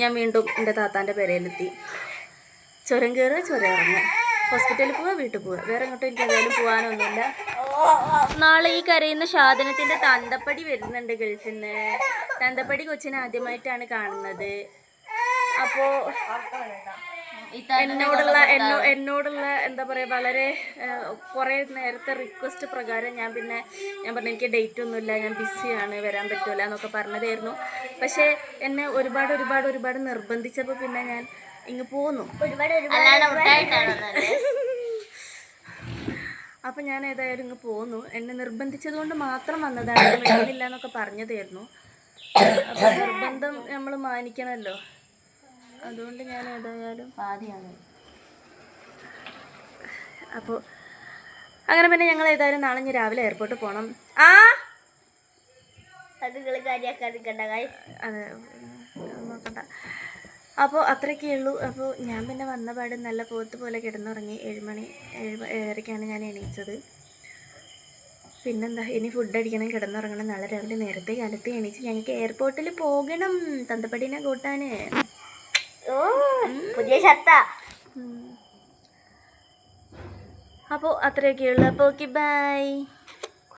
ഞാൻ വീണ്ടും എൻ്റെ താത്താൻ്റെ പെരയിലെത്തി. ചുരം കയറുക, ചുരം ഇറങ്ങുക, ഹോസ്പിറ്റലിൽ പോവുക, വീട്ടിൽ പോവുക, വേറെ എങ്ങോട്ടും എനിക്ക് എന്തായാലും പോകാനൊന്നുമില്ല. നാളെ ഈ കരയുന്ന സാധനത്തിൻ്റെ തന്തപ്പടി വരുന്നുണ്ട് ഗൾഫിൽ നിന്ന്. തന്തപ്പടി കൊച്ചിനെ ആദ്യമായിട്ടാണ് കാണുന്നത്. അപ്പോൾ എന്നോടുള്ള എന്താ പറയുക, വളരെ കുറേ നേരത്തെ റിക്വസ്റ്റ് പ്രകാരം ഞാൻ പറഞ്ഞു എനിക്ക് ഡേറ്റ് ഒന്നുമില്ല, ഞാൻ ബിസിയാണ്, വരാൻ പറ്റില്ല എന്നൊക്കെ പറഞ്ഞതായിരുന്നു. പക്ഷേ എന്നെ ഒരുപാട് നിർബന്ധിച്ചപ്പോൾ പിന്നെ ഞാൻ ഇങ്ങ് പോന്നു. അപ്പം ഞാൻ ഏതായാലും ഇങ്ങ് പോന്നു. എന്നെ നിർബന്ധിച്ചത് കൊണ്ട് മാത്രം വന്നതാണ്, വരുന്നില്ല എന്നൊക്കെ പറഞ്ഞതായിരുന്നു. അപ്പം നിർബന്ധം നമ്മൾ മാനിക്കണമല്ലോ, അതുകൊണ്ട് ഞാൻ ഏതായാലും അപ്പോൾ അങ്ങനെ പിന്നെ ഞങ്ങൾ ഏതായാലും നാളെ ഇനി രാവിലെ എയർപോർട്ടിൽ പോകണം. അതെ, നോക്കണ്ട. അപ്പോൾ അത്രയൊക്കെ ഉള്ളൂ. അപ്പോൾ ഞാൻ പിന്നെ വന്നപാട് നല്ല പോത്ത് പോലെ കിടന്നുറങ്ങി. 7:30 ഞാൻ എണീച്ചത്. പിന്നെന്താ, ഇനി ഫുഡ് അടിക്കണം, കിടന്നുറങ്ങണം. നാളെ രാവിലെ നേരത്തെ കാലത്ത് എണീച്ച് ഞങ്ങൾക്ക് എയർപോർട്ടിൽ പോകണം തന്തപ്പടീനെ കൂട്ടാൻ. പുതിയ ഷർട്ട. അപ്പോൾ അത്രയൊക്കെ ഉള്ളൂ. അപ്പോൾ ഓക്കെ, ബൈ.